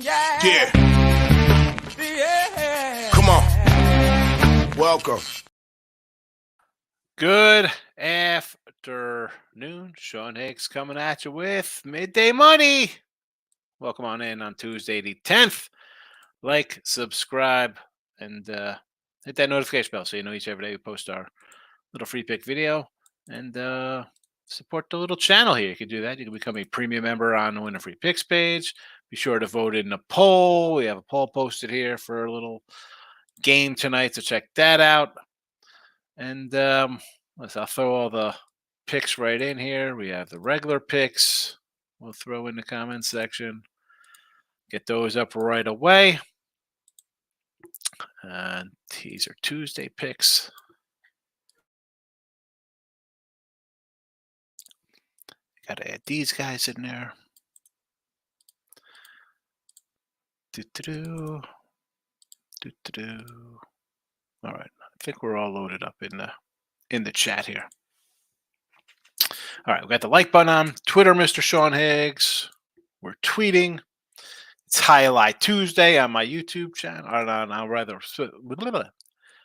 Yeah. Come on. Welcome. Good afternoon. Sean Higgs coming at you with Midday Money. Welcome on in on Tuesday the 10th. Like, subscribe, and hit that notification bell so you know each and every day we post our little free pick video. And support the little channel here. You can do that. You can become a premium member on the Winner Free Picks page. Be sure to vote in the poll. We have a poll posted here for a little game tonight, so check that out. And I'll throw all the picks right in here. We have the regular picks. We'll throw in the comments section. Get those up right away. And these are Tuesday picks. Got to add these guys in there. All right, I think we're all loaded up in the chat here. All right, we got the like button on Twitter, Mr. Sean Higgs. We're tweeting. It's Highlight Tuesday on my YouTube channel.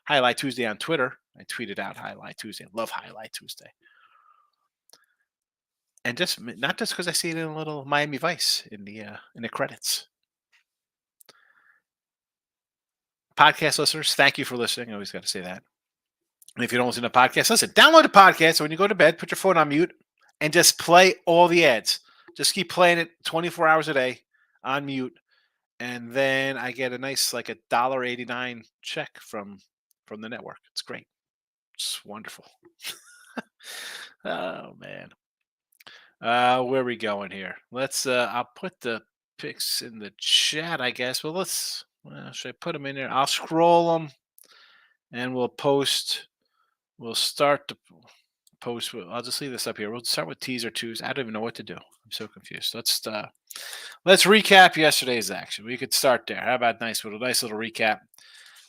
Highlight Tuesday on Twitter. I tweeted out Highlight Tuesday. I love Highlight Tuesday. And not just because I see it in a little Miami Vice in the credits. Podcast listeners, thank you for listening. I always got to say that. And if you don't listen to podcasts, listen, download the podcast. So when you go to bed, put your phone on mute and just play all the ads. Just keep playing it 24 hours a day on mute. And then I get a nice, like $1.89 check from the network. It's great. It's wonderful. Oh, man. Where are we going here? I'll put the picks in the chat, I guess. Well, should I put them in there? I'll scroll them and we'll post. We'll start to post. I'll just leave this up here. We'll start with teaser twos. I don't even know what to do. I'm so confused. Let's recap yesterday's action. We could start there. How about nice little recap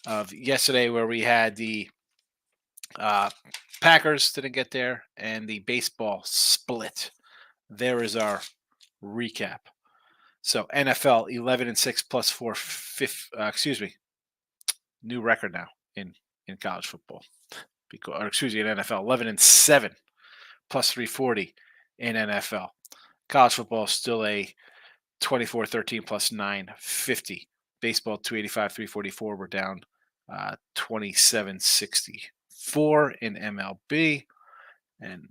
of yesterday where we had the Packers didn't get there and the baseball split. There is our recap. So NFL 11-6 plus 4. New record now in college football. In NFL 11-7 plus 340 in NFL. College football is still a 24-13 plus 950. Baseball 285, 344. We're down 27-64 in MLB. And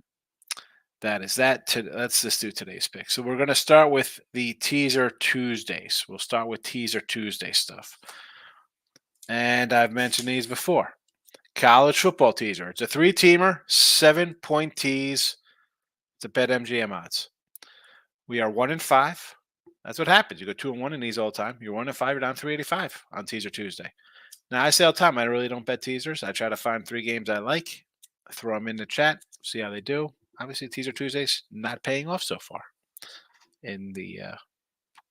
that is that. Let's just do today's pick. So we're going to start with the Teaser Tuesdays. We'll start with Teaser Tuesday stuff. And I've mentioned these before. College football teaser. It's a 3-teamer, 7-point tease. It's a BetMGM odds. We are 1-5. That's what happens. You go 2-1 in these all the time. You're 1-5. You're down 385 on Teaser Tuesday. Now I say all the time, I really don't bet teasers. I try to find 3 games I like, throw them in the chat, see how they do. Obviously, Teaser Tuesdays not paying off so far in the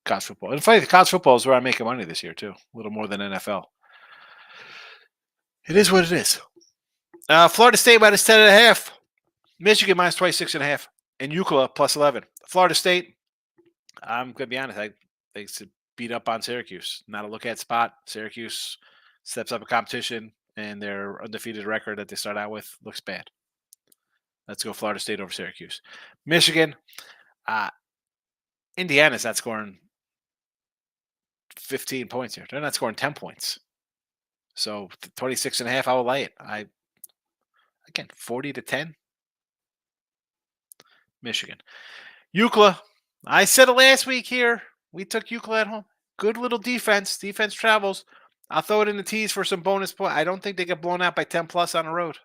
college football. And funny, the college football is where I'm making money this year too, a little more than NFL. It is what it is. Florida State minus 10.5. Michigan minus 26.5. And UCLA plus 11. Florida State, I'm going to be honest, they beat up on Syracuse. Not a look-at spot. Syracuse steps up a competition, and their undefeated record that they start out with looks bad. Let's go Florida State over Syracuse. Michigan, Indiana's not scoring 15 points here. They're not scoring 10 points. So 26.5, I will lay it. Again, 40-10. Michigan. UCLA. I said it last week here. We took UCLA at home. Good little defense. Defense travels. I'll throw it in the tees for some bonus point. I don't think they get blown out by 10 plus on the road.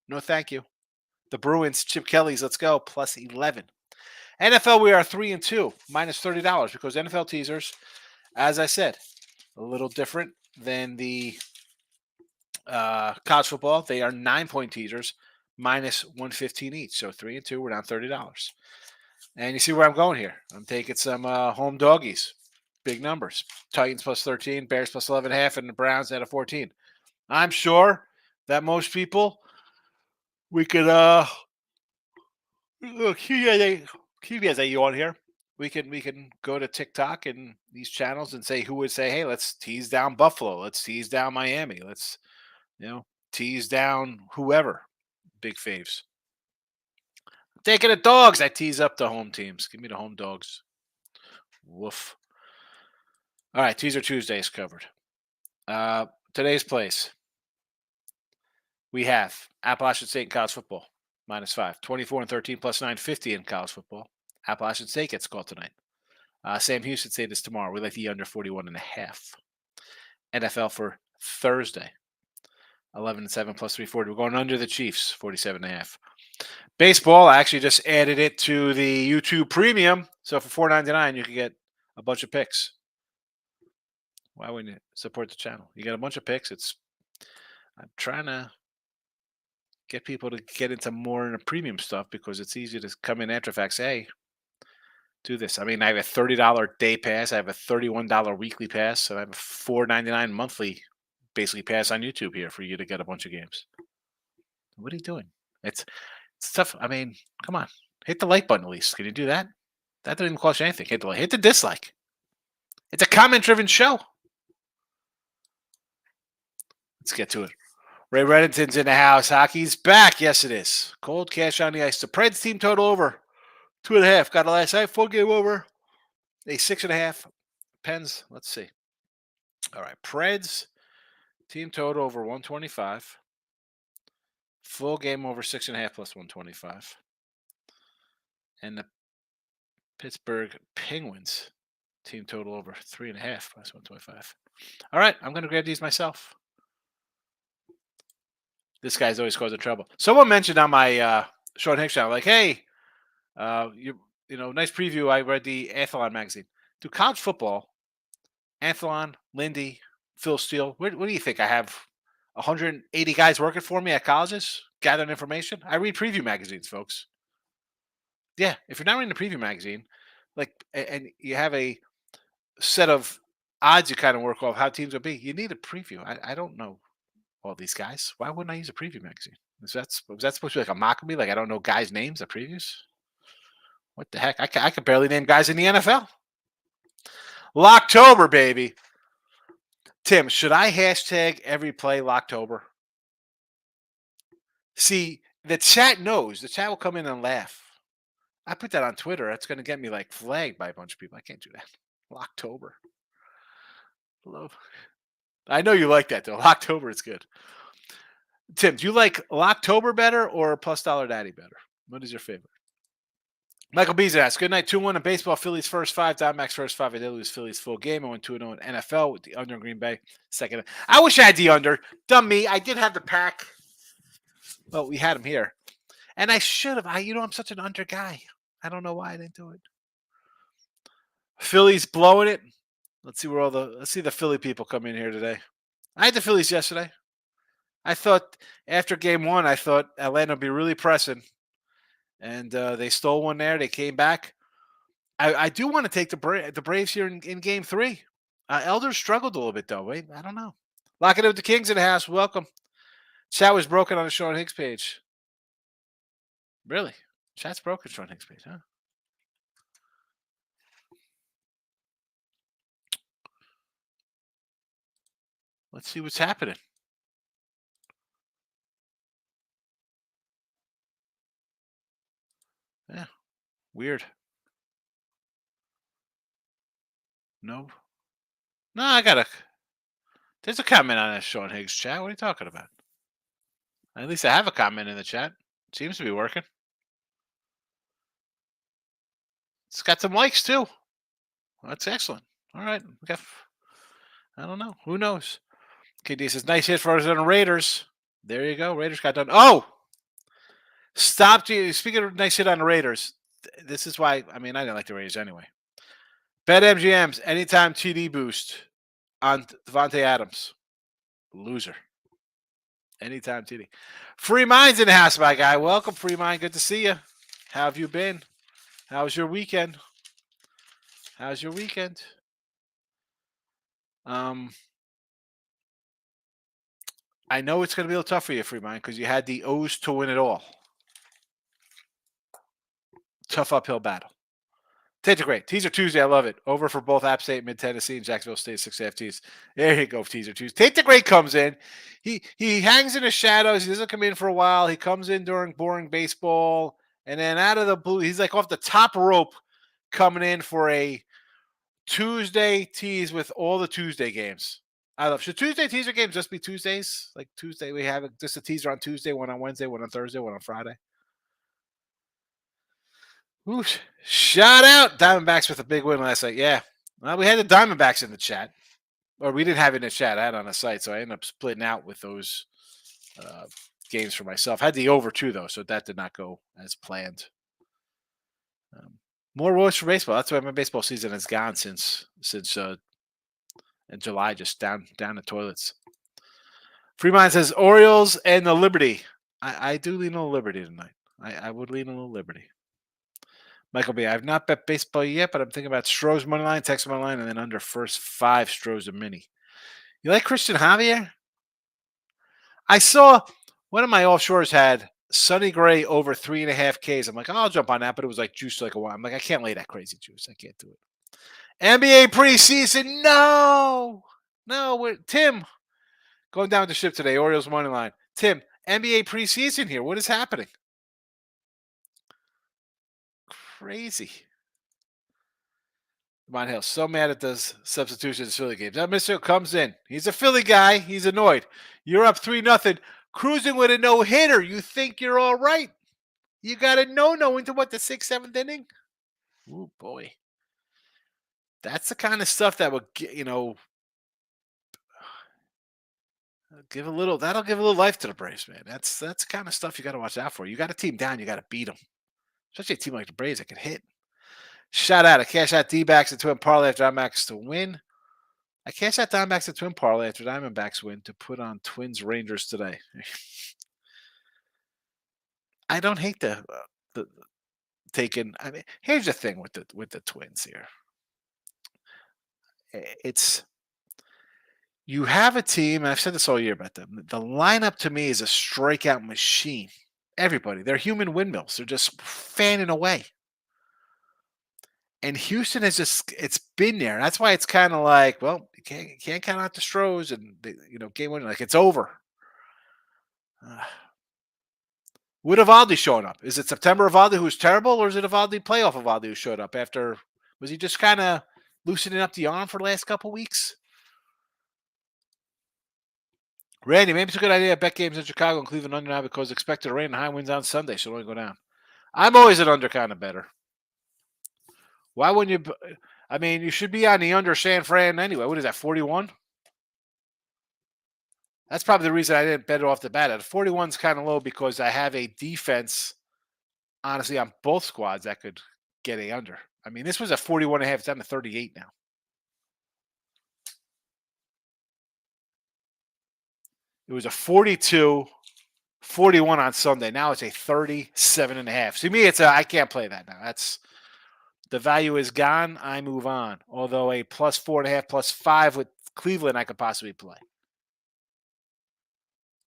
No, thank you. The Bruins, Chip Kelly's, let's go. Plus 11. NFL, we are 3-2. Minus $30 because NFL teasers, as I said, a little different than the college football. They are 9-point teasers, minus 115 each. So 3-2, we're down $30. And you see where I'm going here. I'm taking some home doggies, big numbers. Titans plus 13, Bears plus 11.5, and the Browns at a 14. I'm sure that most people, we could look, QBS you on here. we can go to TikTok and these channels and say who would say, hey, let's tease down Buffalo, let's tease down Miami, let's tease down whoever. Big faves. Taking the dogs. I tease up the home teams. Give me the home dogs. Woof. All right, teaser Tuesdays covered. Today's plays. We have Appalachian State in college football, -5. 24 and 13 plus 950 in college football. Appalachian State gets called tonight. Sam Houston State is tomorrow. We like the under 41.5. NFL for Thursday. 11 and 7 plus 340. We're going under the Chiefs, 47.5. Baseball, I actually just added it to the YouTube Premium. So for $4.99, you can get a bunch of picks. Why wouldn't you support the channel? You get a bunch of picks. I'm trying to get people to get into more in the premium stuff because it's easy to come in after facts. Hey, do this. I mean, I have a $30 day pass. I have a $31 weekly pass. And I have a $4.99 monthly basically pass on YouTube here for you to get a bunch of games. What are you doing? It's tough. I mean, come on. Hit the like button at least. Can you do that? That doesn't even cost you anything. Hit the like. Hit the dislike. It's a comment-driven show. Let's get to it. Ray Reddington's in the house. Hockey's back. Yes, it is. Cold cash on the ice. The Preds team total over 2.5. Got a last night. Full game over. A 6.5. Pens. Let's see. All right. Preds team total over 125. Full game over 6.5 plus 125. And the Pittsburgh Penguins team total over 3.5 plus 125. All right. I'm going to grab these myself. This guy's always causing trouble. Someone mentioned on my Sean Hicks channel, like, hey, nice preview. I read the Athlon magazine. Do college football, Athlon, Lindy, Phil Steele, what do you think? I have 180 guys working for me at colleges gathering information. I read preview magazines, folks. Yeah, if you're not reading the preview magazine, and you have a set of odds you kind of work off how teams will be, you need a preview. I don't know all these guys. Why wouldn't I use a preview magazine? Was that supposed to be like a mock of me? Like I don't know guys' names of previews? What the heck? I could barely name guys in the NFL. Locktober, baby. Tim, should I hashtag every play Locktober? See, the chat knows. The chat will come in and laugh. I put that on Twitter. That's going to get me like flagged by a bunch of people. I can't do that. Locktober. Love. I know you like that though. Locktober is good. Tim, do you like Locktober better or Plus Dollar Daddy better? What is your favorite? Michael Bees asks, good night, 2-1 in baseball. Phillies first 5, Diamondbacks first 5. I did lose Phillies full game. I went 2-0 in NFL with the under in Green Bay. Second. I wish I had the under. Dumb me. I did have the pack. Well, we had him here. And I should have. I'm such an under guy. I don't know why I didn't do it. Phillies blowing it. Let's see the Philly people come in here today. I had the Phillies yesterday. I thought after game 1, I thought Atlanta would be really pressing. And they stole one there. They came back. I do want to take the Braves here in game 3. Elders struggled a little bit, though. Wait, I don't know. Locking it with the Kings in the house. Welcome. Chat was broken on the Sean Higgs page. Really? Chat's broken, Sean Higgs page, huh? Let's see what's happening. Yeah. Weird. No. No, there's a comment on that Sean Higgs chat. What are you talking about? At least I have a comment in the chat. Seems to be working. It's got some likes too. Well, that's excellent. All right. I don't know. Who knows? KD says, nice hit for us on the Raiders. There you go. Raiders got done. Oh! Stop. Speaking of nice hit on the Raiders, this is why, I didn't like the Raiders anyway. Bet MGM's anytime TD boost on Devontae Adams. Loser. Anytime TD. Free Mind's in the house, my guy. Welcome, Free Mind. Good to see you. How have you been? How was your weekend? How's your weekend? I know it's going to be a little tough for you, Free Mind, because you had the O's to win it all. Tough uphill battle. Take the great. Teaser Tuesday. I love it. Over for both App State, Mid Tennessee, and Jacksonville State 6.5 tees. There you go. Teaser Tuesday. Take the great comes in. He hangs in the shadows. He doesn't come in for a while. He comes in during boring baseball, and then out of the blue, he's like off the top rope, coming in for a Tuesday tease with all the Tuesday games. I love. Should Tuesday teaser games just be Tuesdays? Like Tuesday, we have just a teaser on Tuesday, one on Wednesday, one on Thursday, one on Friday. Ooh, shout out Diamondbacks with a big win last night. Yeah. Well, we had the Diamondbacks in the chat. Or we didn't have it in the chat. I had it on the site, so I ended up splitting out with those games for myself. I had the over too, though, so that did not go as planned. More rules for baseball. That's why my baseball season has gone since in July, just down the toilets. Fremont says Orioles and the Liberty. I do lean on the Liberty tonight. I would lean on the Liberty. Michael B. I've not bet baseball yet, but I'm thinking about Stroh's money line, Texas money line, and then under first 5 Stroh's a mini. You like Christian Javier? I saw one of my offshores had Sonny Gray over 3.5 Ks. I'm like, I'll jump on that, but it was like juice like a wine. I'm like, I can't lay that crazy juice. I can't do it. NBA preseason, no. Tim, going down with the ship today. Orioles money line. Tim, NBA preseason here. What is happening? Crazy. Mont Hill, so mad at those substitutions Philly games. That Mr. comes in. He's a Philly guy. He's annoyed. You're up 3-0, cruising with a no-hitter. You think you're all right. You got a no-no into what, the 6th, 7th inning? Oh, boy. That's the kind of stuff that would, that'll give a little life to the Braves, man. That's the kind of stuff you got to watch out for. You got a team down, you got to beat them. Especially a team like the Braves that can hit. Shout out. I cash out D-backs and twin parlay after Diamondbacks to win. I cash out Diamondbacks to twin parlay after Diamondbacks win to put on Twins Rangers today. I don't hate the taking. I mean, here's the thing with the Twins here. It's you have a team, and I've said this all year about them. The lineup to me is a strikeout machine. Everybody, they're human windmills. They're just fanning away. And Houston has it's been there. That's why it's kind of like, well, you can't count out the Stros and game winning. Like it's over. Would Evaldi showing up? Is it September Evaldi who's terrible, or is it Evaldi playoff Evaldi who showed up after? Was he just kind of loosening up the arm for the last couple weeks? Randy, maybe it's a good idea to bet games in Chicago and Cleveland under now because expected rain and high winds on Sunday, so only go down. I'm always an under kind of better. Why wouldn't you? I mean, you should be on the under San Fran anyway. What is that, 41? That's probably the reason I didn't bet it off the bat. At 41 is kind of low because I have a defense, honestly, on both squads that could get a under. I mean, this was a 41.5. It's down to 38 now. It was a 42, 41 on Sunday. Now it's a 37.5. To me, I can't play that now. The value is gone. I move on. Although a plus 4.5, plus 5 with Cleveland, I could possibly play.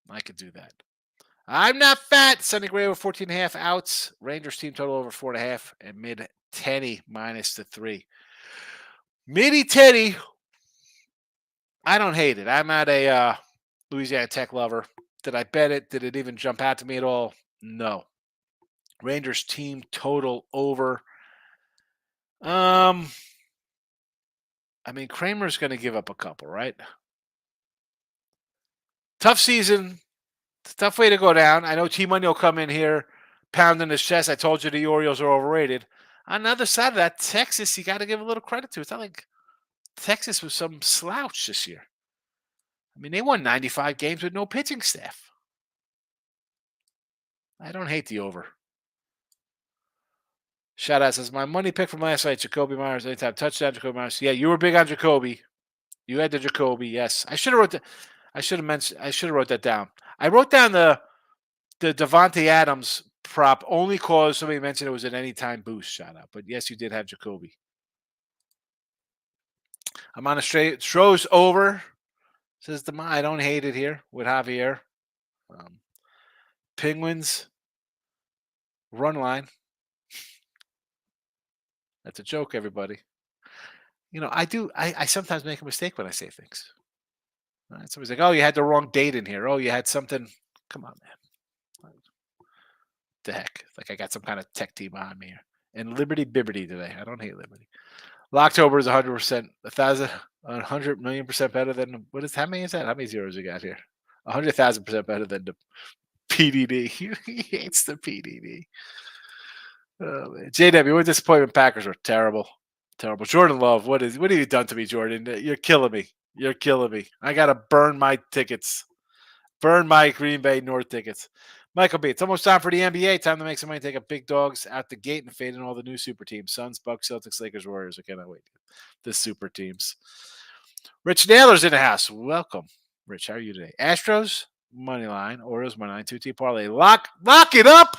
I could do that. I'm not fat. Sonny Gray over 14.5 outs. Rangers team total over 4.5 and mid Teddy minus the 3. Midi Teddy. I don't hate it. I'm not a Louisiana Tech lover. Did I bet it? Did it even jump out to me at all? No. Rangers team total over. I mean, Kramer's going to give up a couple, right? Tough season. Tough way to go down. I know T-Money will come in here pounding his chest. I told you the Orioles are overrated. On the other side of that, Texas, you got to give a little credit to. It's not like Texas was some slouch this year. I mean, they won 95 games with no pitching staff. I don't hate the over. Shout out says, my money pick from last night, Jacoby Myers, anytime touchdown, Jacoby Myers. Yeah, you were big on Jacoby. You had the Jacoby, yes. I should have wrote that down. I wrote down the Devontae Adams prop only because somebody mentioned it was an anytime boost. Shout out. But yes, you did have Jacoby. I'm on a straight Stroh's over. Says I don't hate it here with Javier. Penguins run line. That's a joke, everybody. I sometimes make a mistake when I say things. All right, somebody's like, "Oh, you had the wrong date in here. Oh, you had something." Come on, man. What the heck? Like I got some kind of tech team behind me here. And Liberty Bibberty today. I don't hate Liberty. Locktober is 100%, 100,000,000% better than what is? How many is that? How many zeros you got here? 100,000% better than the PDD. He hates the PDD. Oh, man. JW, what disappointment? Packers were terrible, terrible. Jordan Love, what have you done to me, Jordan? You're killing me. You're killing me. I gotta burn my tickets. Burn my Green Bay North tickets. Michael B. It's almost time for the NBA. Time to make some money. Take up big dogs out the gate and fade in all the new super teams: Suns, Bucks, Celtics, Lakers, Warriors. I cannot wait. The super teams. Rich Naylor's in the house. Welcome, Rich. How are you today? Astros money line. Orioles money line. 2T parlay. Lock it up.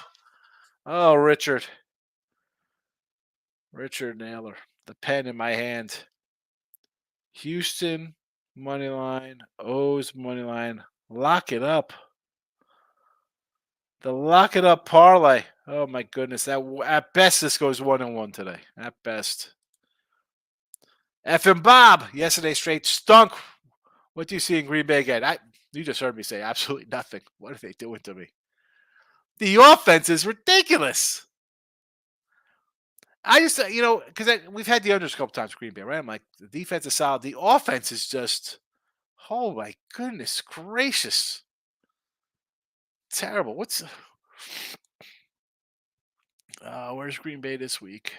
Oh, Richard Naylor. The pen in my hand. Houston money line. O's money line. Lock it up. The lock it up parlay. Oh my goodness! At best this goes 1-1 today. At best. F and Bob. Yesterday straight stunk. What do you see in Green Bay again? You just heard me say absolutely nothing. What are they doing to me? The offense is ridiculous. I just because we've had the unders a couple times Green Bay, right? I'm like the defense is solid. The offense is just oh my goodness gracious. Terrible. Where's Green Bay this week?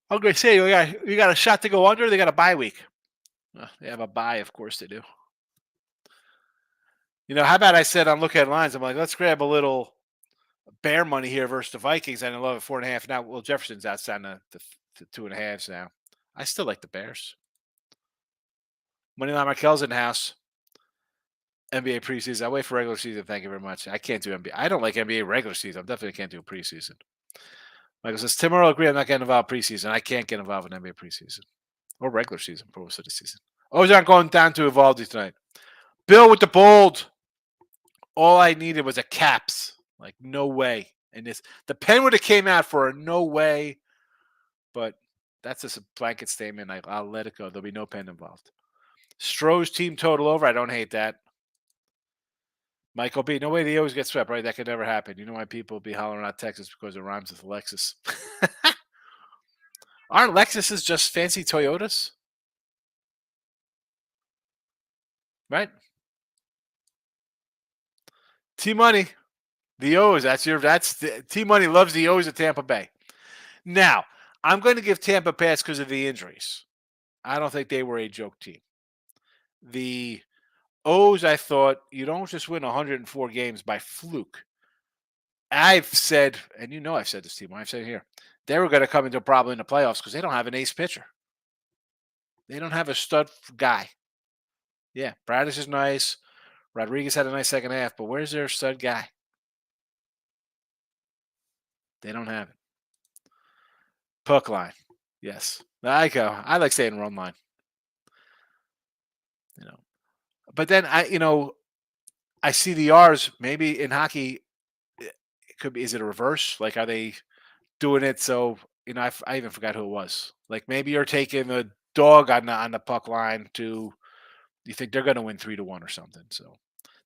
I'm going to say you got a shot to go under. They got a bye week. They have a bye, of course they do. How about I said I'm looking at lines. I'm like, let's grab a little bear money here versus the Vikings. And I love it 4.5 now. Well, Jefferson's outside the 2.5s now. I still like the Bears. Moneyline Markel's in the house. NBA preseason. I wait for regular season. Thank you very much. I can't do NBA. I don't like NBA regular season. I definitely can't do a preseason. Michael says, Tim Earl agree I'm not getting involved preseason. I can't get involved in NBA preseason. Or regular season for most of the season. O's aren't going down to Evaldi tonight. Bill with the bold. All I needed was a caps. Like, no way. And the pen would have came out for a no way. But that's just a blanket statement. I'll let it go. There'll be no pen involved. Stroh's team total over. I don't hate that. Michael B. No way the O's get swept, right? That could never happen. You know why people be hollering out Texas because it rhymes with Lexus. Aren't Lexuses just fancy Toyotas? Right? T-Money. The O's. T-Money loves the O's at Tampa Bay. Now, I'm going to give Tampa a pass because of the injuries. I don't think they were a joke team. The O's, I thought, you don't just win 104 games by fluke. I've said, and I've said this team, I've said it here, they were going to come into a problem in the playoffs because they don't have an ace pitcher. They don't have a stud guy. Yeah, Bradish is nice. Rodriguez had a nice second half, but where's their stud guy? They don't have it. Puck line. Yes. I like saying run line. But then I see the R's maybe in hockey. It could be. Is it a reverse? Like, are they doing it so? I even forgot who it was. Like, maybe you're taking the dog on the puck line to. You think they're going to win 3-1 or something? So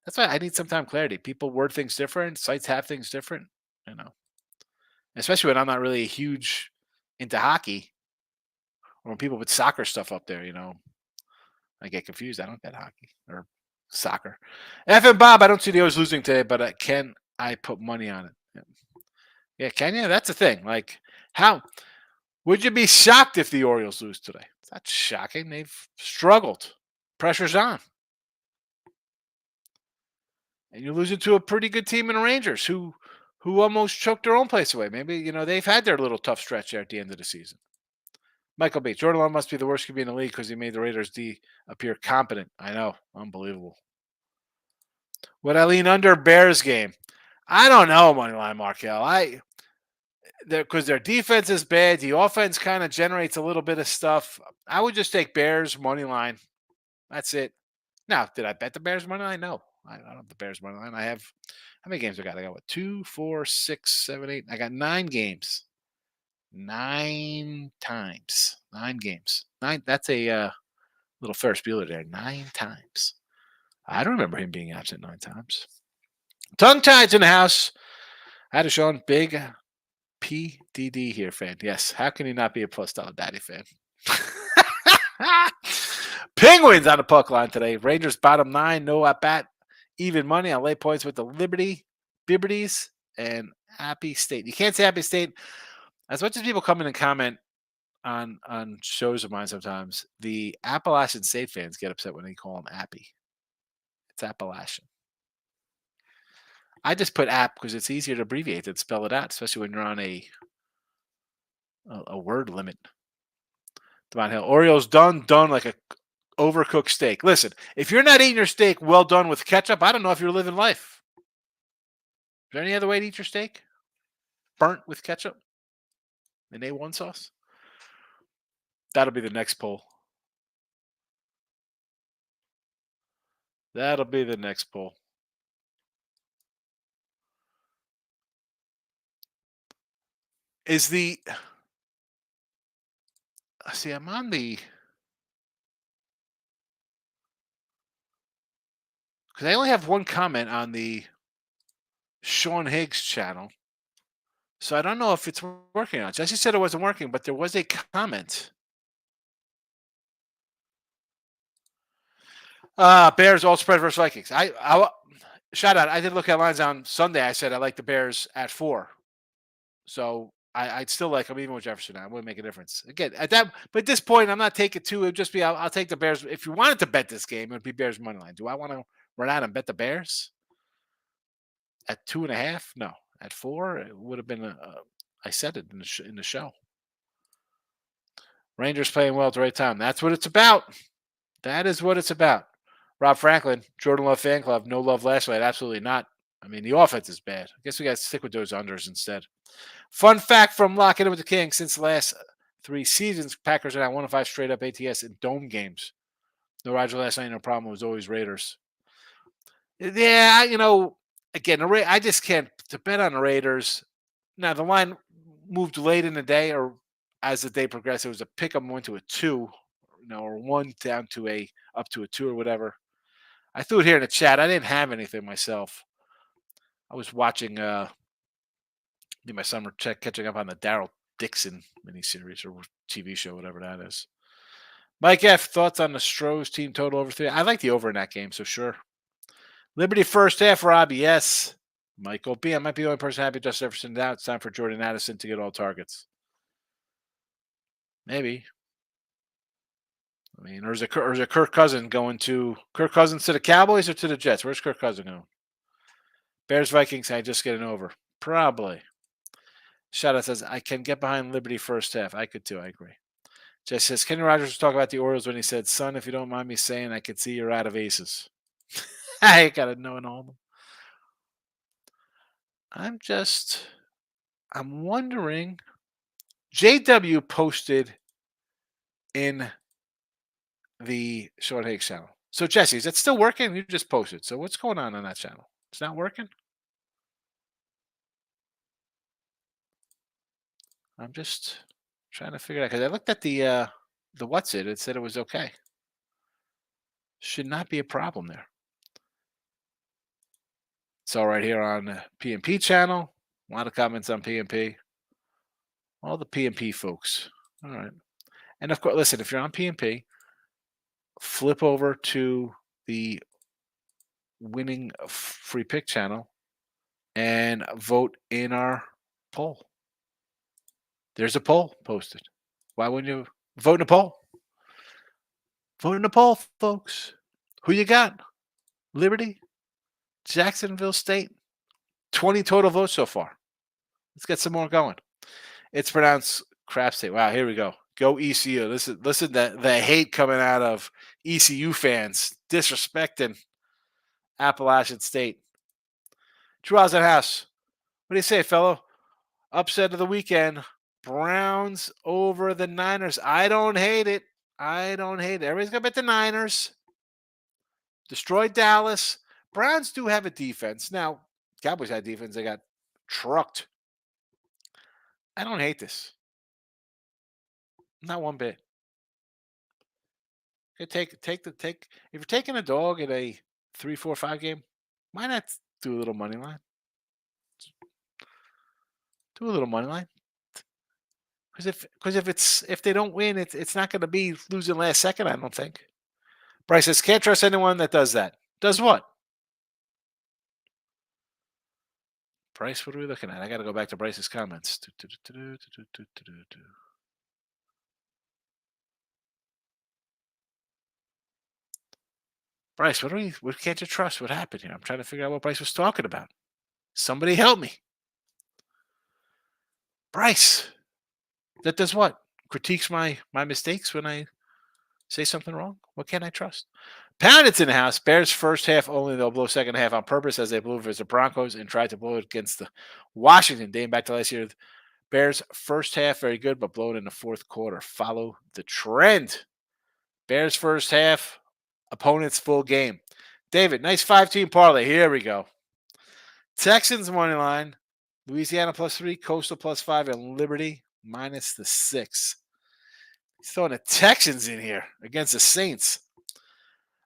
that's why I need some time clarity. People word things different. Sites have things different. Especially when I'm not really huge into hockey, or when people put soccer stuff up there. I get confused. I don't get hockey or soccer. F and Bob, I don't see the O's losing today, but can I put money on it? Yeah, can you? That's the thing. Like, how would you be shocked if the Orioles lose today? It's not shocking. They've struggled. Pressure's on. And you're losing to a pretty good team in the Rangers who almost choked their own place away. Maybe, they've had their little tough stretch there at the end of the season. Michael B. Jordan Love must be the worst QB in the league because he made the Raiders D appear competent. I know. Unbelievable. Would I lean under Bears game? I don't know, Moneyline Markel. Because their defense is bad. The offense kind of generates a little bit of stuff. I would just take Bears money line. That's it. Now, did I bet the Bears money line? No. I don't have the Bears money line. I have how many games I got? I got what 2, 4, 6, 7, 8. I got 9 games. 9 times. 9 games. Nine. That's a little Ferris Bueller there. 9 times. I don't remember him being absent 9 times. Tongue tied in the house. I had a Sean big PDD here fan. Yes. How can he not be a plus dollar daddy fan? Penguins on the puck line today. Rangers bottom 9, no at bat, even money. I'll lay points with the Liberties, and Happy State. You can't say Happy State. As much as people come in and comment on shows of mine sometimes, the Appalachian State fans get upset when they call them Appy. It's Appalachian. I just put app because it's easier to abbreviate than spell it out, especially when you're on a word limit. Devon Hill. Orioles done like a overcooked steak. Listen, if you're not eating your steak well done with ketchup, I don't know if you're living life. Is there any other way to eat your steak? Burnt with ketchup and A1 sauce? That'll be the next poll. That'll be the next poll. Is the see? I'm on the because I only have one comment on the Sean Higgs channel, so I don't know if it's working on. Jesse said it wasn't working, but there was a comment. Bears all spread versus Vikings. I shout out. I did look at lines on Sunday. I said I like the Bears at 4. So I'd still like them even with Jefferson. It wouldn't make a difference. Again, but at this point, I'm not taking 2. It would just be I'll take the Bears. If you wanted to bet this game, it would be Bears money line. Do I want to run out and bet the Bears at 2.5? No, at 4 it would have been. I said it in the show. Rangers playing well at the right time. That's what it's about. That is what it's about. Rob Franklin, Jordan Love fan club. No love last night. Absolutely not. I mean, the offense is bad. I guess we got to stick with those unders instead. Fun fact from Locking In with the King: since the last 3 seasons, Packers are now 1-5 straight up ATS in dome games. No Roger last night, no problem. It was always Raiders. Yeah, again, I just can't to bet on the Raiders. Now the line moved late in the day, or as the day progressed, it was a pick 'em went to a 2, or 1 down to up to a 2 or whatever. I threw it here in the chat. I didn't have anything myself. I was watching my summer catching up on the Daryl Dixon miniseries or TV show, whatever that is. Mike F, thoughts on the Stros team total over 3? I like the over in that game, so sure. Liberty first half, Rob, yes. Michael B, I might be the only person happy Justin Jefferson now. It's time for Jordan Addison to get all targets. Maybe. I mean, or is it Kirk Cousins going to the Cowboys or to the Jets? Where's Kirk Cousins going? Bears Vikings, I just get an over. Probably. Shout out says, I can get behind Liberty first half. I could too. I agree. Jess says, Kenny Rogers was talking about the Orioles when he said, son, if you don't mind me saying, I could see you're out of aces. I got to know and all them. I'm wondering. JW posted in the Short Higgs channel. So, Jesse, is that still working? You just posted. So, what's going on that channel? It's not working? I'm just trying to figure it out. Because I looked at the what's it. It said it was okay. Should not be a problem there. It's all right here on the PMP channel. A lot of comments on PMP. All the PMP folks. All right. And of course, listen, if you're on PMP, flip over to the winning free pick channel and vote in our poll. There's a poll posted. Why wouldn't you vote in a poll? Vote in a poll, folks. Who you got? Liberty? Jacksonville State? 20 total votes so far. Let's get some more going. It's pronounced Crap State. Wow, here we go. Go ECU. Listen to the hate coming out of ECU fans disrespecting Appalachian State. True House and House. What do you say, fellow? Upset of the weekend. Browns over the Niners. I don't hate it. Everybody's going to bet the Niners. Destroyed Dallas. Browns do have a defense. Now, Cowboys had defense. They got trucked. I don't hate this. Not one bit. You take if you're taking a dog in a 3-4-5 game, why not do a little money line? Do a little money line. Because if they don't win, it's not going to be losing last second. I don't think. Bryce says can't trust anyone that does that. Does what? Bryce, what are we looking at? I got to go back to Bryce's comments. Bryce, what can't you trust? What happened here? I'm trying to figure out what Bryce was talking about. Somebody help me. Bryce, that does what? Critiques my mistakes when I say something wrong? What can't I trust? Pounded's in the house. Bears first half only. They'll blow second half on purpose as they blew versus the Broncos and tried to blow it against the Washington. Dating back to last year, Bears first half very good, but blow it in the fourth quarter. Follow the trend. Bears first half, opponents full game. David, nice 5-team parlay. Here we go. Texans money line, Louisiana +3, Coastal +5, and Liberty -6. He's throwing the Texans in here against the Saints.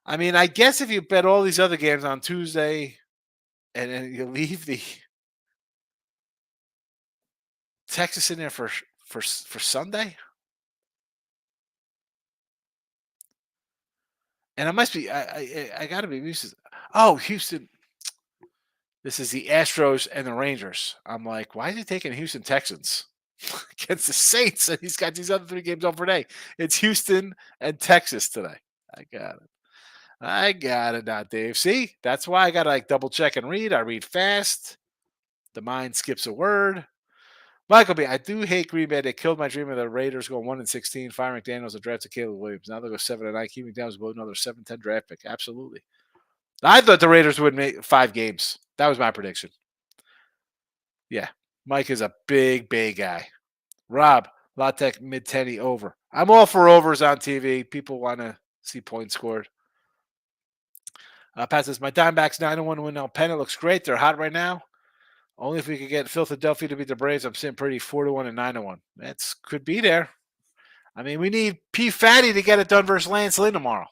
I mean, I guess if you bet all these other games on Tuesday and then you leave the Texas in there for Sunday, and I must be I got to be used. Oh, Houston. This is the Astros and the Rangers. I'm like, why is he taking Houston Texans against the Saints? And he's got these other 3 games on for today. It's Houston and Texas today. I got it now, Dave. See, that's why I got to like double check and read. I read fast. The mind skips a word. Michael B. I do hate Green Bay. They killed my dream of the Raiders going 1-16, firing McDaniels and drafted Caleb Williams. Now they'll go 7-9. Keeping McDaniels will another 7-10 draft pick. Absolutely. I thought the Raiders would make 5 games. That was my prediction. Yeah. Mike is a big guy. Rob, Latek mid-10 over. I'm all for overs on TV. People want to see points scored. Pat says, my Diamondbacks 9-1 win now. Pennant looks great. They're hot right now. Only if we could get Philadelphia to beat the Braves, I'm sitting pretty 4-1 and 9-1. That could be there. I mean, we need P. Fatty to get it done versus Lance Lynn tomorrow.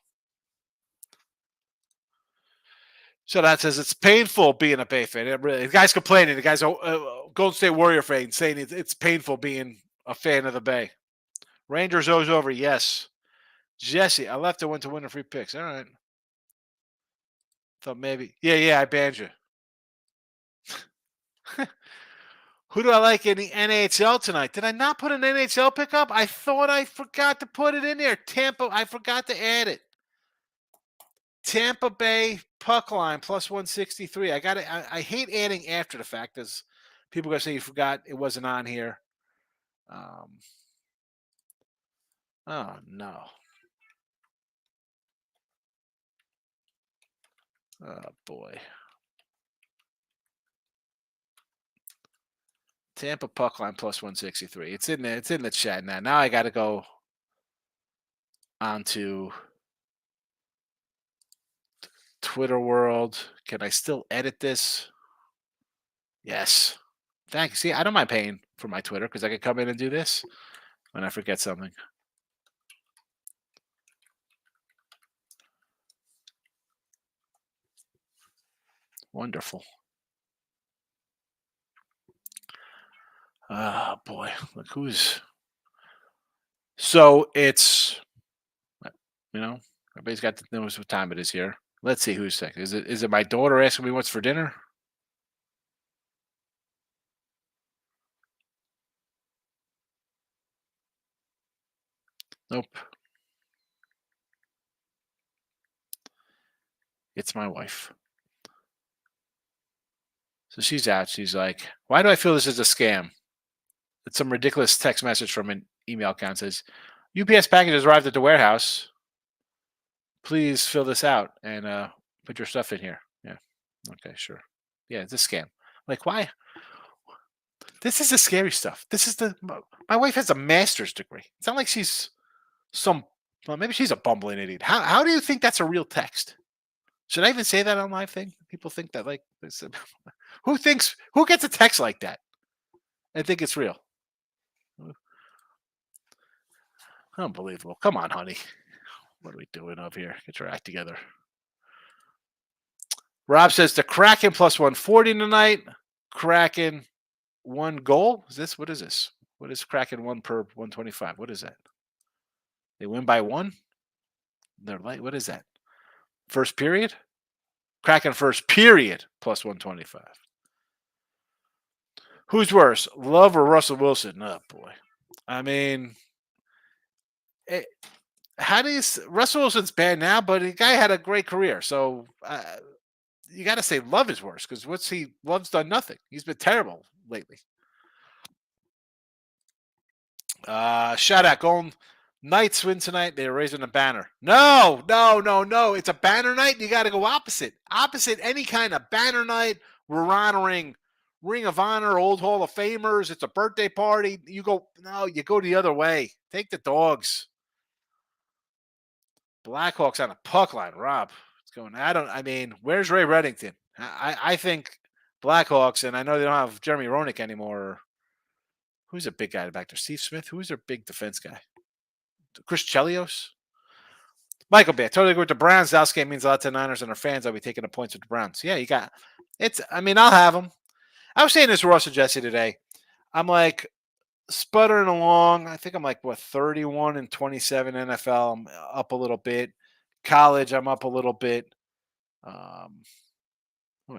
So that says it's painful being a Bay fan. The guy's complaining. The guy's a Golden State Warrior fan saying it's painful being a fan of the Bay. Rangers O's over. Yes. Jesse, I left to win to win the free picks. All right. Thought maybe. Yeah, I banned you. Who do I like in the NHL tonight? Did I not put an NHL pickup? I thought I forgot to put it in there. Tampa, I forgot to add it. Tampa Bay puck line +163. I got it. I hate adding after the fact because people are gonna say you forgot it wasn't on here. Oh no. Oh boy. Tampa puck line +163. It's in there. It's in the chat now. Now I got to go onto Twitter world. Can I still edit this? Yes. Thank you. See, I don't mind paying for my Twitter because I can come in and do this when I forget something. Wonderful. Oh boy, look who's. So it's, everybody's got to know what time it is here. Let's see who's second. Is it my daughter asking me what's for dinner? Nope. It's my wife. So she's out. She's like, why do I feel this is a scam? It's some ridiculous text message from an email account says, UPS package has arrived at the warehouse. Please fill this out and put your stuff in here. Yeah. Okay, sure. Yeah, it's a scam. Like, why? This is the scary stuff. My wife has a master's degree. It's not like she's maybe she's a bumbling idiot. How do you think that's a real text? Should I even say that on live thing? People think that like who gets a text like that and think it's real? Unbelievable. Come on, honey. What are we doing up here? Get your act together. Rob says the Kraken plus 140 tonight. Kraken one goal. What is this? What is Kraken 1 per 125? What is that? They win by 1? They're like, what is that? First period? Kraken first period plus 125. Who's worse, Love or Russell Wilson? Oh boy. I mean, how do you? Russell Wilson's bad now, but the guy had a great career. So you got to say Love is worse because Love's done nothing. He's been terrible lately. Shout out, Golden Knights win tonight. They're raising a banner. No. It's a banner night. You got to go opposite. Opposite any kind of banner night. We're honoring Ring of Honor, old Hall of Famers. It's a birthday party. You go the other way. Take the dogs. Blackhawks on a puck line, Rob. What's going on? Where's Ray Reddington? I think Blackhawks, and I know they don't have Jeremy Roenick anymore. Who's a big guy back there? Steve Smith? Who's their big defense guy? Chris Chelios? Michael Bay. I totally agree with the Browns. Dallas game means a lot to the Niners and their fans. I'll be taking the points with the Browns. Yeah, I'll have them. I was saying this to Ross and Jesse today. I'm like sputtering along. I think I'm like, 31 and 27 NFL. I'm up a little bit. College, I'm up a little bit.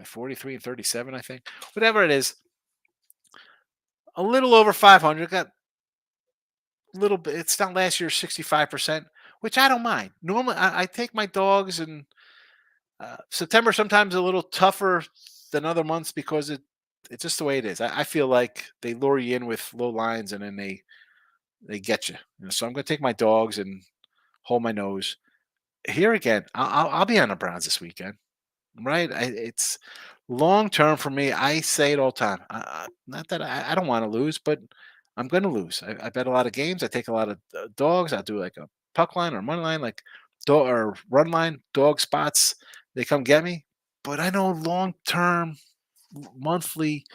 43 and 37, I think. Whatever it is. A little over 500. Got a little bit. It's not last year's 65%, which I don't mind. Normally, I take my dogs, and September sometimes a little tougher than other months because it's just the way it is. I feel like they lure you in with low lines, and then they get you. So I'm going to take my dogs and hold my nose. Here again, I'll be on the Browns this weekend, right? It's long term for me. I say it all the time. Not that I don't want to lose, but I'm going to lose. I bet a lot of games. I take a lot of dogs. I do like a puck line or money line, like dog or run line, dog spots. They come get me. But I know long term, monthly,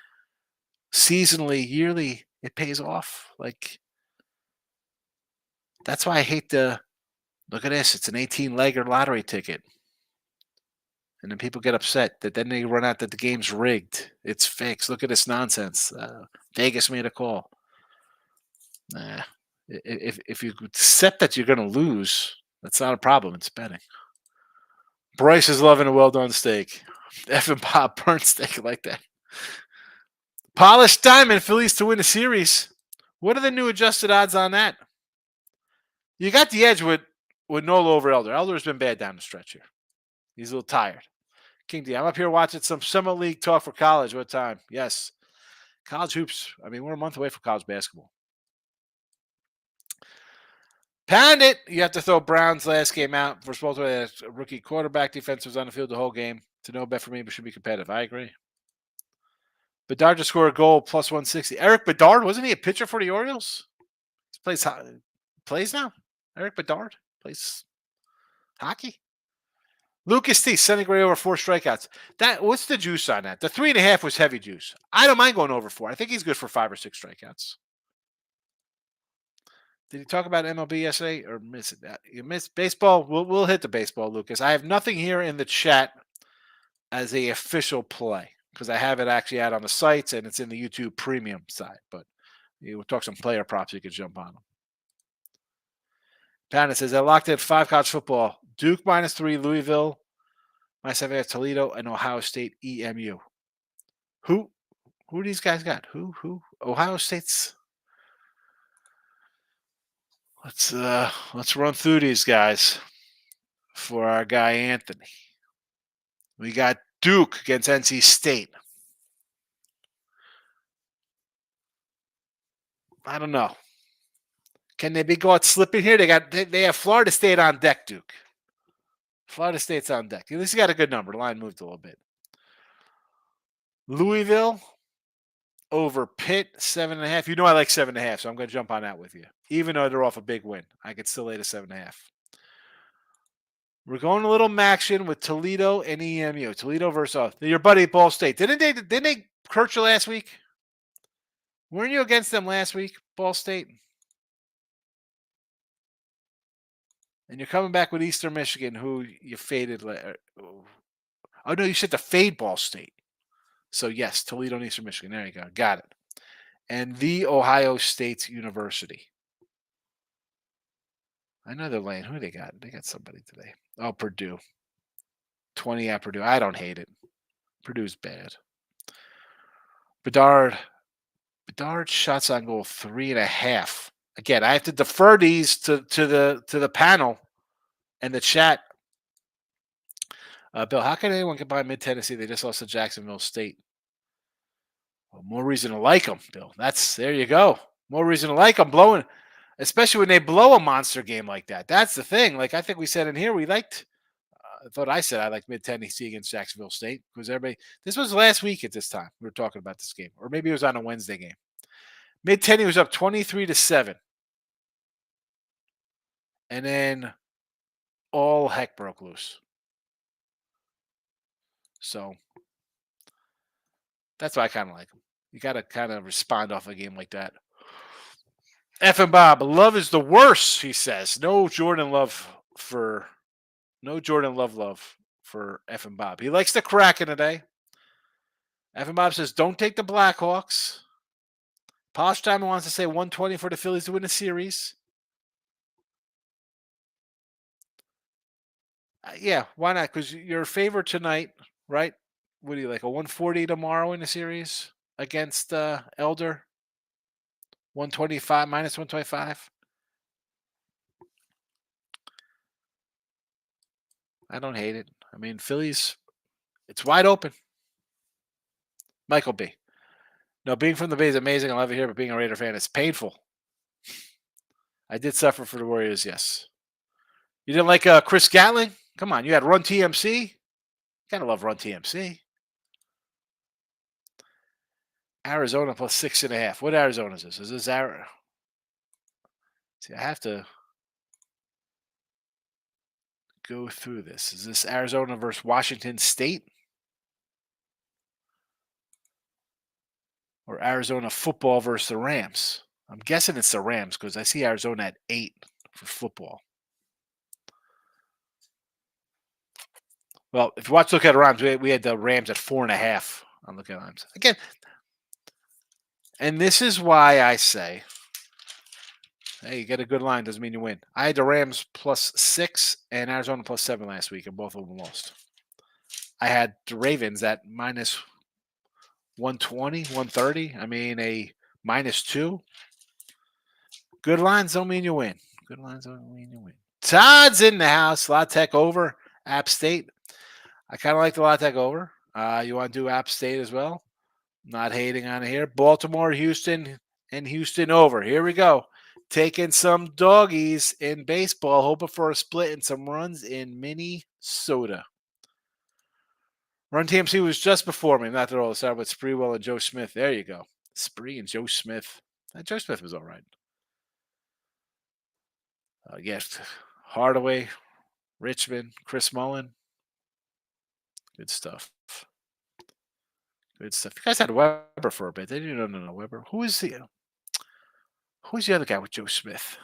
seasonally, yearly, it pays off. Like that's why I hate the look at this. It's an 18-legger lottery ticket. And then people get upset that then they run out that the game's rigged. It's fixed. Look at this nonsense. Vegas made a call. Nah. If you accept that you're going to lose, that's not a problem. It's betting. Bryce is loving a well-done steak. F and Bob burnt steak like that. Polished diamond, Phillies to win the series. What are the new adjusted odds on that? You got the edge with Nola over Elder. Elder's been bad down the stretch here. He's a little tired. King D, I'm up here watching some Summer League talk for college. What time? Yes. College hoops. We're a month away from college basketball. Pound it. You have to throw Brown's last game out. We're supposed to have a rookie quarterback. Defense was on the field the whole game. To no bet for me, but should be competitive. I agree. Bedard just scored a goal plus 160. Eric Bedard, wasn't he a pitcher for the Orioles? He plays now. Eric Bedard plays hockey. Lucas T, sending Gray over 4 strikeouts. What's the juice on that? The 3.5 was heavy juice. I don't mind going over 4. I think he's good for 5 or 6 strikeouts. Did he talk about MLB yesterday or miss it? You missed baseball? We'll hit the baseball, Lucas. I have nothing here in the chat as a official play because I have it actually out on the sites and it's in the YouTube premium side. But we'll talk some player props. You can jump on them. Panda says, I locked in 5 college football. Duke -3, Louisville -7, Toledo, and Ohio State EMU. Who these guys got? Who? Ohio State's. Let's run through these guys for our guy Anthony. We got Duke against NC State. I don't know. Can they be caught slipping here? They have Florida State on deck, Duke. Florida State's on deck. At least you got a good number. The line moved a little bit. Louisville over Pitt, 7.5. You know I like 7.5, so I'm going to jump on that with you. Even though they're off a big win, I could still lay the 7.5. We're going a little action with Toledo and EMU. Toledo versus your buddy Ball State. Didn't they hurt you last week? Weren't you against them last week, Ball State? And you're coming back with Eastern Michigan, who you faded. Oh no, you said to fade Ball State. So yes, Toledo and Eastern Michigan. There you go. Got it. And the Ohio State University. I know they're laying. Who they got? They got somebody today. Oh, Purdue. 20 at Purdue. I don't hate it. Purdue's bad. Bedard shots on goal 3.5. Again, I have to defer these to the panel and the chat. Bill, how can anyone get by Mid Tennessee? They just lost to Jacksonville State. Well, more reason to like them, Bill. There you go. More reason to like them blowing, especially when they blow a monster game like that. That's the thing. Like I think we said in here, we liked. I said I liked Mid Tennessee against Jacksonville State because everybody. This was last week at this time we were talking about this game, or maybe it was on a Wednesday game. Mid Tennessee was up 23-7, and then all heck broke loose. So that's why I kind of like them. You got to kind of respond off a game like that. F and Bob, love is the worst, he says. No Jordan Love for F and Bob. He likes the Kraken today. F and Bob says, don't take the Blackhawks. Posh Time wants to say 120 for the Phillies to win the series. Yeah, why not? Because you're a favorite tonight, right? What do you like, a 140 tomorrow in the series against Elder? 125 minus 125. I don't hate it. I mean, Phillies, it's wide open. Michael B. No, being from the Bay is amazing. I love it here, but being a Raider fan, it's painful. I did suffer for the Warriors, yes. You didn't like Chris Gatling? Come on, you had Run TMC. Gotta love Run TMC. Arizona plus 6.5. What Arizona is this? Is this Arizona? See, I have to go through this. Is this Arizona versus Washington State? Or Arizona football versus the Rams? I'm guessing it's the Rams because I see Arizona at 8 for football. Well, if you look at the Rams, we had the Rams at 4.5 on looking at Rams. Again, and this is why I say, hey, you get a good line, doesn't mean you win. I had the Rams plus 6 and Arizona plus 7 last week, and both of them lost. I had the Ravens at minus 120, 130. I mean, a minus 2. Good lines don't mean you win. Good lines don't mean you win. Todd's in the house. La Tech over. App State. I kind of like the La Tech over. You want to do App State as well? Not hating on it here. Baltimore, Houston, and Houston over. Here we go. Taking some doggies in baseball, hoping for a split and some runs in Minnesota. Run TMC was just before me. Not that all started with Spreewell and Joe Smith. There you go. Spree and Joe Smith. Joe Smith was all right. Yes, Hardaway, Richmond, Chris Mullen. Good stuff. Good stuff. You guys had Weber for a bit. They didn't know Weber. Who's the other guy with Joe Smith?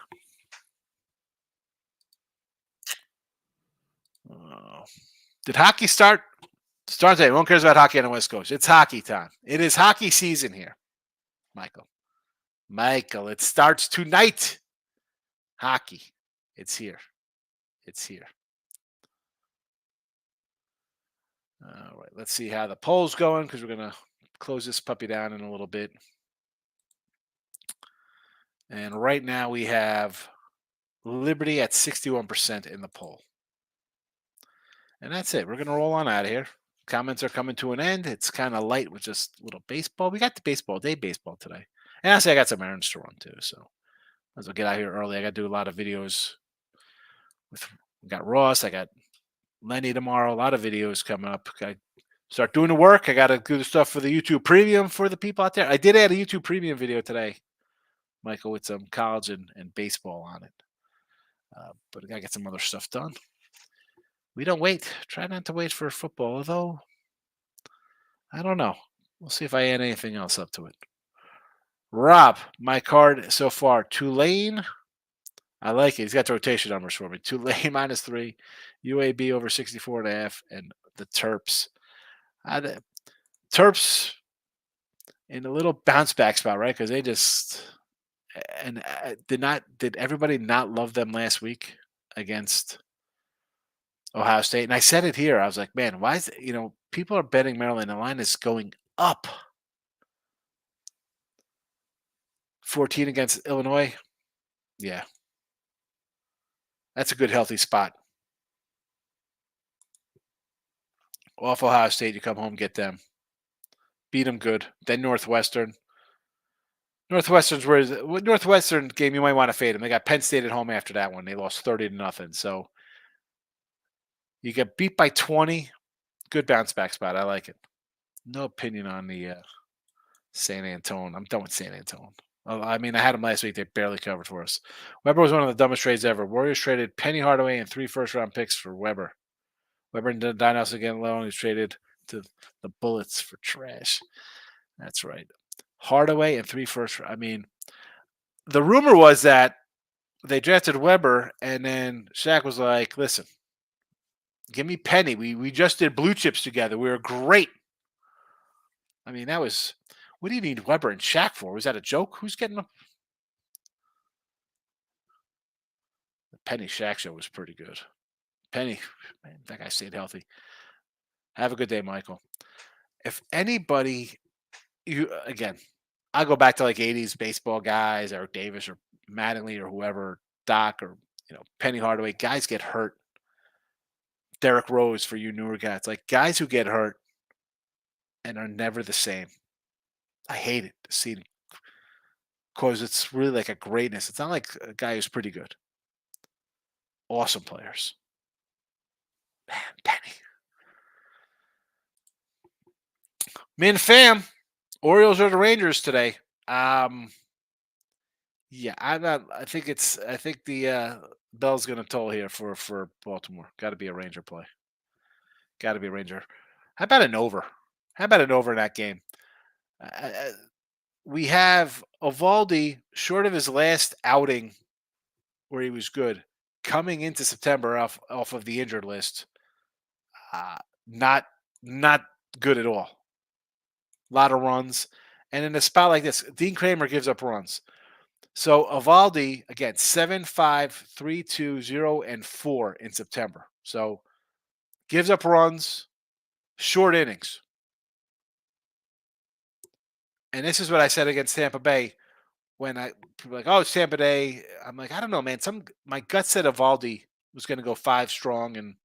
Did hockey start? Start today. No one cares about hockey on the West Coast. It's hockey time. It is hockey season here, Michael. It starts tonight. Hockey. It's here. It's here. All right. Let's see how the poll's going because we're going to close this puppy down in a little bit. And right now we have Liberty at 61% in the poll. And that's it. We're going to roll on out of here. Comments are coming to an end. It's kind of light with just a little baseball. We got the baseball today. And honestly, I got some errands to run too. So as I get out here early, I got to do a lot of videos. We got Ross. I got Lenny tomorrow. A lot of videos coming up. I start doing the work. I got to do the stuff for the YouTube Premium for the people out there. I did add a YouTube Premium video today, Michael, with some college and baseball on it. But I got to get some other stuff done. We don't wait. Try not to wait for football, although I don't know. We'll see if I add anything else up to it. Rob, my card so far. Tulane. I like it. He's got the rotation numbers for me. Tulane -3, UAB over 64.5, and the Terps. The Terps in a little bounce back spot, right? Because they just and did everybody not love them last week against Ohio State? And I said it here. I was like, man, why is it, people are betting Maryland. The line is going up. 14 against Illinois. Yeah, that's a good healthy spot. Off Ohio State, you come home, get them, beat them good. Then Northwestern. Northwestern game, you might want to fade them. They got Penn State at home after that one. They lost 30-0. So you get beat by 20. Good bounce back spot. I like it. No opinion on the San Antonio. I'm done with San Antonio. I mean, I had them last week. They barely covered for us. Weber was one of the dumbest trades ever. Warriors traded Penny Hardaway and 3 first-round picks for Weber. Weber and the Dinos again alone. He traded to the Bullets for trash. That's right. Hardaway and 3 first. I mean, the rumor was that they drafted Weber, and then Shaq was like, "Listen, give me Penny. We just did blue chips together. We were great." I mean, that was. What do you need Weber and Shaq for? Was that a joke? Who's getting them? The Penny Shaq show was pretty good. Penny, man, that guy stayed healthy. Have a good day, Michael. If anybody, I go back to like '80s baseball guys, Eric Davis or Mattingly or whoever, Doc or Penny Hardaway. Guys get hurt. Derrick Rose for you newer guys, like guys who get hurt and are never the same. I hate it to see because it's really like a greatness. It's not like a guy who's pretty good. Awesome players. Man, Penny. Min fam, Orioles are the Rangers today. Yeah, I'm not. I think the bell's going to toll here for Baltimore. Got to be a Ranger play. Got to be a Ranger. How about an over? How about an over in that game? We have Eovaldi, short of his last outing where he was good, coming into September off of the injured list. Not good at all. A lot of runs. And in a spot like this, Dean Kramer gives up runs. So Eovaldi, again, 7-5, 3-2, 0, and 4 in September. So gives up runs, short innings. And this is what I said against Tampa Bay when people were like, oh, it's Tampa Bay. I'm like, I don't know, man. My gut said Eovaldi was going to go 5 strong and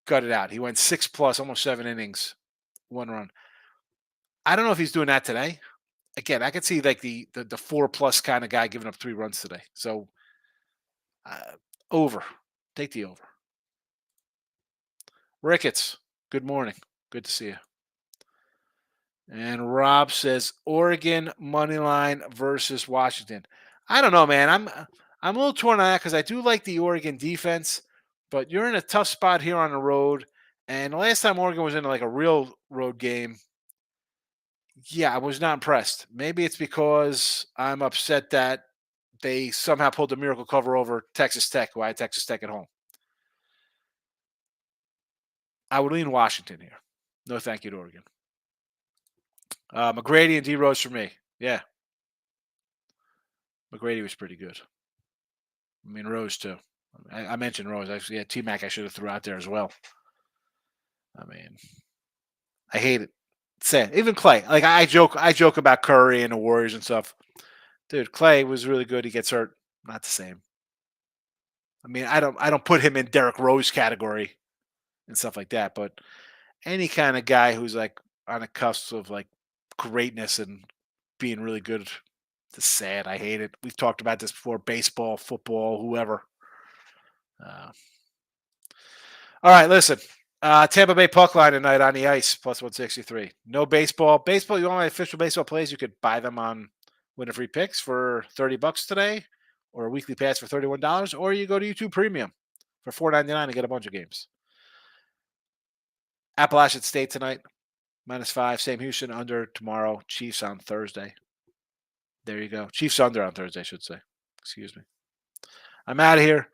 gut it out. He went 6+, almost 7 innings, 1 run. I don't know if he's doing that today. Again, I could see like the 4+ kind of guy giving up 3 runs today. So over. Take the over. Ricketts, good morning. Good to see you. And Rob says Oregon money line versus Washington. I don't know, man. I'm a little torn on that because I do like the Oregon defense, but you're in a tough spot here on the road. And the last time Oregon was in like a real road game, yeah, I was not impressed. Maybe it's because I'm upset that they somehow pulled the miracle cover over Texas Tech, who I had Texas Tech at home. I would lean Washington here. No thank you to Oregon. McGrady and D Rose for me. Yeah. McGrady was pretty good. I mean, Rose too. I mentioned Rose. Actually, yeah, T-Mac I should have threw out there as well. I mean, I hate it. Sad. Even Clay. Like I joke about Curry and the Warriors and stuff. Dude, Clay was really good. He gets hurt. Not the same. I mean, I don't put him in Derrick Rose category and stuff like that, but any kind of guy who's like on a cusp of like greatness and being really good, it's sad. I hate it. We've talked about this before. Baseball, football, whoever. All right, listen. Tampa Bay puck line tonight on the ice, +163. No baseball. Baseball, you want my official baseball plays, you could buy them on Winner Free Picks for $30 today, or a weekly pass for $31, or you go to YouTube Premium. For $4.99, I get a bunch of games. Appalachian State tonight, -5. Sam Houston under tomorrow. Chiefs on Thursday. There you go. Chiefs under on Thursday, I should say. Excuse me. I'm out of here.